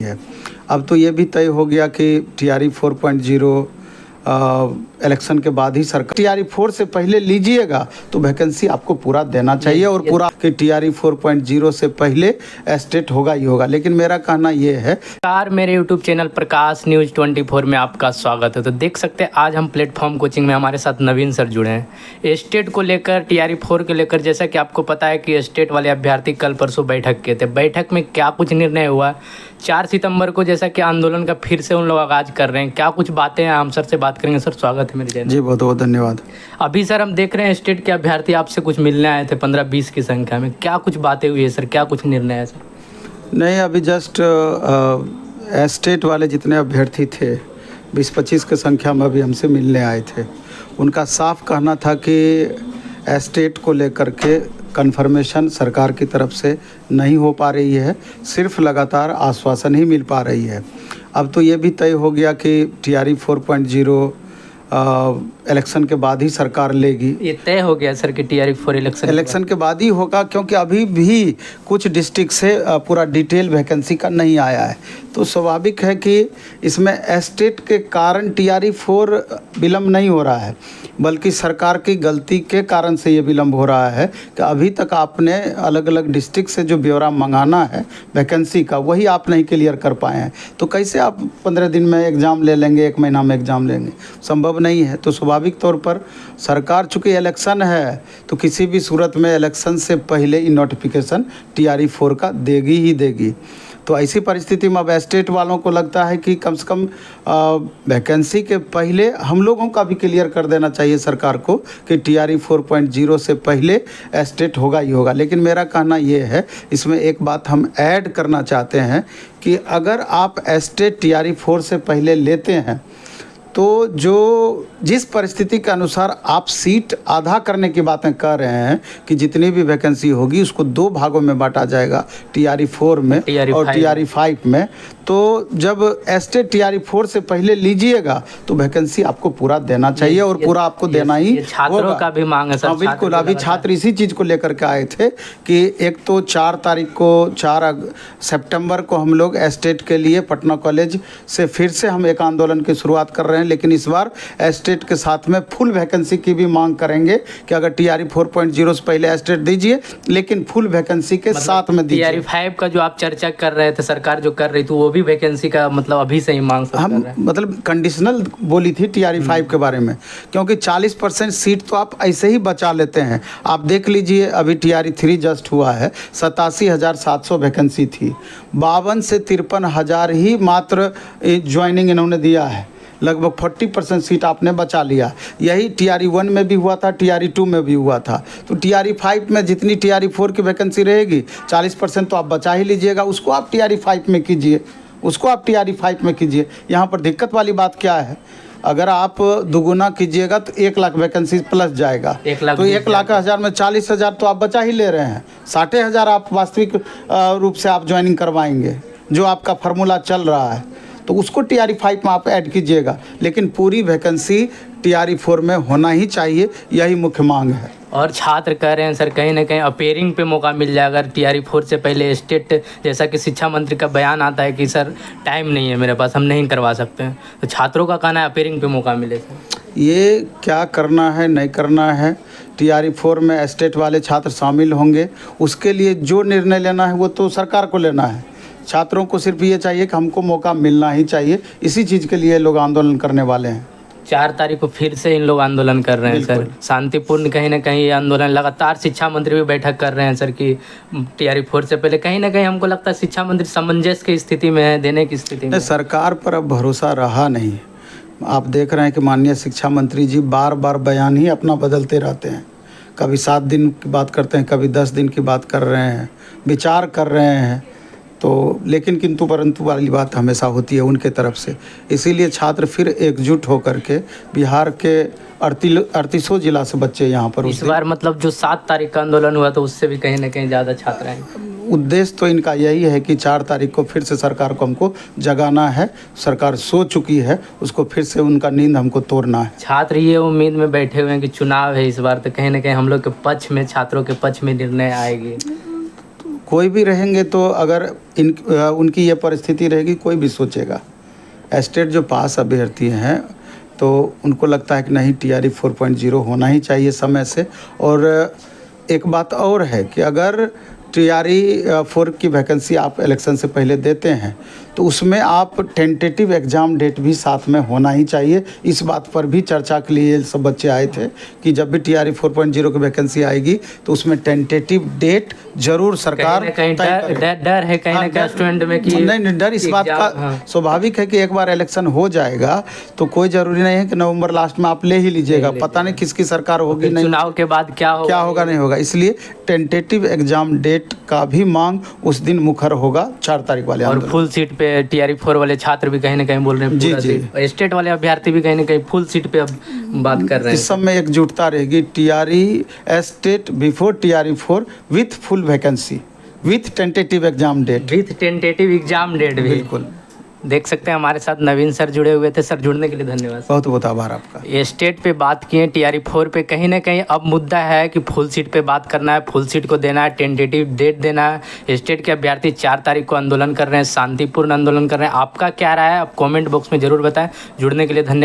है। अब तो ये भी तय हो गया कि टीआरई 4.0 इलेक्शन के बाद ही सरकार टीआरई 4 से पहले लीजिएगा तो वैकेंसी आपको पूरा देना चाहिए और पूरा कि टीआरई 4.0 से पहले एस्टेट होगा ही होगा। लेकिन मेरा कहना ये है, मेरे यूट्यूब चैनल प्रकाश न्यूज़ 24 में आपका स्वागत है। तो देख सकते हैं आज हम प्लेटफॉर्म कोचिंग में हमारे साथ नवीन सर जुड़े हैं स्टेट को लेकर, टीआरई 4 को लेकर। जैसा कि आपको पता है कि स्टेट वाले अभ्यर्थी कल परसों बैठक किए थे। बैठक में क्या कुछ निर्णय हुआ, 4 सितंबर को जैसा कि आंदोलन का फिर से उन लोग आगाज़ कर रहे हैं, क्या कुछ बातें हैं, हम सर से बात करेंगे। सर स्वागत है मेरे चैनल। जी बहुत बहुत धन्यवाद। अभी सर हम देख रहे हैं स्टेट के अभ्यर्थी आपसे कुछ मिलने आए थे 15-20 की संख्या में, क्या कुछ बातें हुई है सर, क्या कुछ निर्णय है सर? नहीं, अभी जस्ट स्टेट वाले जितने अभ्यर्थी थे 20-25 की संख्या में अभी हमसे मिलने आए थे। उनका साफ कहना था कि स्टेट को लेकर के कन्फर्मेशन सरकार की तरफ से नहीं हो पा रही है, सिर्फ लगातार आश्वासन ही मिल पा रही है। अब तो ये भी तय हो गया कि टीआरई 4.0 इलेक्शन के बाद ही सरकार लेगी। ये तय हो गया सर कि टीआरई 4 इलेक्शन के बाद ही होगा, क्योंकि अभी भी कुछ डिस्ट्रिक्ट से पूरा डिटेल वैकेंसी का नहीं आया है। तो स्वाभाविक है कि इसमें एस्टेट के कारण टीआरई 4 विलम्ब नहीं हो रहा है, बल्कि सरकार की गलती के कारण से ये विलम्ब हो रहा है कि अभी तक आपने अलग अलग डिस्ट्रिक्ट से जो ब्यौरा मंगाना है वैकेंसी का, वही आप नहीं क्लियर कर पाए हैं। तो कैसे आप 15 दिन में एग्ज़ाम ले लेंगे, 1 महीना में एग्ज़ाम लेंगे, संभव नहीं है। तो स्वाभाविक तौर पर सरकार चूँकि इलेक्शन है तो किसी भी सूरत में इलेक्शन से पहले ही नोटिफिकेशन टीआरई 4 का देगी ही देगी। तो ऐसी परिस्थिति में अब स्टेट वालों को लगता है कि कम से कम वैकेंसी के पहले हम लोगों का भी क्लियर कर देना चाहिए सरकार को कि टीआरई 4.0 से पहले स्टेट होगा ही होगा। लेकिन मेरा कहना ये है, इसमें एक बात हम ऐड करना चाहते हैं कि अगर आप स्टेट टीआरई 4 से पहले लेते हैं तो जिस परिस्थिति के अनुसार आप सीट आधा करने की बातें कर रहे हैं कि जितनी भी वैकेंसी होगी उसको 2 भागों में बांटा जाएगा, टीआरई 4 में और टीआरई 5 में। तो जब स्टेट टीआरई 4 से पहले लीजिएगा तो वैकेंसी आपको पूरा देना चाहिए और पूरा आपको देना ही छात्रों का भी मांग है सर। हाँ बिल्कुल, अभी छात्र इसी चीज़ को लेकर के आए थे कि एक तो 4 तारीख को 4 सितंबर को हम लोग स्टेट के लिए पटना कॉलेज से फिर से हम एक आंदोलन की शुरुआत कर रहे हैं। लेकिन इस बार स्टेट के साथ में फुल वैकेंसी की भी मांग करेंगे कि अगर टीआरई 4.0 से पहले स्टेट दीजिए, लेकिन फुल वैकेंसी के साथ में दीजिए। टीआरई 5 का जो आप चर्चा कर रहे थे, सरकार जो कर रही थी, वो भी वैकेंसी का मतलब अभी से ही मांग कर रहे हैं। मतलब कंडीशनल बोली थी टीआरई 5 के बारे में, क्योंकि 40% सीट तो आप ऐसे ही बचा लेते हैं। आप देख लीजिए, अभी टीआरई 3 जस्ट हुआ है, 87,700 वैकेंसी थी, 52 से 53,000 ही मात्र ज्वाइनिंग इन्होंने दिया है। लगभग 40% सीट आपने बचा लिया। यही टीआरई 1 में भी हुआ था, टीआरई 2 में भी हुआ था। तो टीआरई 5 में जितनी टीआरई 4 की वैकेंसी रहेगी 40% तो आप बचा ही लीजिएगा, उसको आप टीआरई 5 में कीजिए, उसको आप टीआरई 5 में कीजिए। यहाँ पर दिक्कत वाली बात क्या है, अगर आप दुगुना कीजिएगा तो 1 लाख वैकेंसी प्लस जाएगा। तो 1 लाख हज़ार में 40,000 तो आप बचा ही ले रहे हैं। 60,000 आप वास्तविक रूप से आप ज्वाइनिंग करवाएंगे, जो आपका फार्मूला चल रहा है, तो उसको टीआरई 5 में आप ऐड कीजिएगा। लेकिन पूरी वैकेंसी टीआरई 4 में होना ही चाहिए, यही मुख्य मांग है। और छात्र कह रहे हैं सर कहीं ना कहीं अपेयरिंग पे मौका मिल जाए अगर टीआरई 4 से पहले स्टेट, जैसा कि शिक्षा मंत्री का बयान आता है कि सर टाइम नहीं है मेरे पास, हम नहीं करवा सकते हैं। तो छात्रों का कहना है अपेयरिंग पे मौका मिले सर। ये क्या करना है नहीं करना है, टीआरई 4 में स्टेट वाले छात्र शामिल होंगे, उसके लिए जो निर्णय लेना है वो तो सरकार को लेना है। छात्रों को सिर्फ ये चाहिए कि हमको मौका मिलना ही चाहिए, इसी चीज़ के लिए लोग आंदोलन करने वाले हैं। 4 तारीख को फिर से इन लोग आंदोलन कर रहे हैं सर, शांतिपूर्ण कहीं ना कहीं ये आंदोलन। लगातार शिक्षा मंत्री भी बैठक कर रहे हैं सर कि टीआरई 4 से पहले। कहीं ना कहीं हमको लगता है शिक्षा मंत्री सामंजस्य की स्थिति में है, देने की स्थिति में। सरकार पर अब भरोसा रहा नहीं। आप देख रहे हैं कि माननीय शिक्षा मंत्री जी बार बार बयान ही अपना बदलते रहते हैं, कभी 7 दिन की बात करते हैं, कभी 10 दिन की बात कर रहे हैं, विचार कर रहे हैं। तो लेकिन किंतु परंतु वाली बात हमेशा होती है उनके तरफ से। इसीलिए छात्र फिर एकजुट होकर के बिहार के 38 जिला से बच्चे यहाँ पर इस बार मतलब जो 7 तारीख का आंदोलन हुआ तो उससे भी कहीं ना कहीं ज़्यादा छात्र हैं। उद्देश्य तो इनका यही है कि 4 तारीख को फिर से सरकार को हमको जगाना है। सरकार सो चुकी है, उसको फिर से उनका नींद हमको तोड़ना है। छात्र ये उम्मीद में बैठे हुए हैं कि चुनाव है इस बार, तो कहीं ना कहीं हम लोग के पक्ष में, छात्रों के पक्ष में निर्णय आएगी। कोई भी रहेंगे तो अगर उनकी ये परिस्थिति रहेगी कोई भी सोचेगा। एस्टेट जो पास अभ्यर्थी हैं तो उनको लगता है कि नहीं TRE 4.0 होना ही चाहिए समय से। और एक बात और है कि अगर TRE 4 की वैकेंसी आप इलेक्शन से पहले देते हैं तो उसमें आप टेंटेटिव एग्ज़ाम डेट भी साथ में होना ही चाहिए। इस बात पर भी चर्चा के लिए सब बच्चे आए थे कि जब भी TRE 4.0 की वैकेंसी आएगी तो उसमें टेंटेटिव डेट जरूर सरकार कहीं डर है कहीं ना कहीं स्टूडेंट में कि नहीं डर इस बात का स्वाभाविक है कि एक बार इलेक्शन हो जाएगा तो कोई ज़रूरी नहीं है कि नवंबर लास्ट में आप ले ही लीजिएगा। पता नहीं किसकी सरकार होगी, नहीं चुनाव के बाद क्या होगा नहीं होगा। इसलिए टेंटेटिव एग्जाम डेट का भी मांग उस दिन मुखर होगा 4 तारीख वाले। और फुल सीट पे TRE 4 वाले छात्र भी कहीं ना कहीं बोल रहे हैं जी। स्टेट वाले अभ्यर्थी भी कहीं ना कहीं फुल सीट पे अब बात कर रहे हैं। इस सब में एकजुटता रहेगी। TRE state before TRE 4 with full vacancy with tentative exam date भी बिल्कुल। देख सकते हैं हमारे साथ नवीन सर जुड़े हुए थे। सर जुड़ने के लिए धन्यवाद। बहुत बहुत आभार आपका। ये स्टेट पे बात किए, TRE 4 पे कहीं ना कहीं अब मुद्दा है कि फुल सीट पे बात करना है, फुल सीट को देना है, टेंटेटिव डेट देना है। स्टेट के अभ्यर्थी 4 तारीख को आंदोलन कर रहे हैं, शांतिपूर्ण आंदोलन कर रहे हैं। आपका क्या राय है आप कमेंट बॉक्स में ज़रूर बताएं। जुड़ने के लिए धन्यवाद।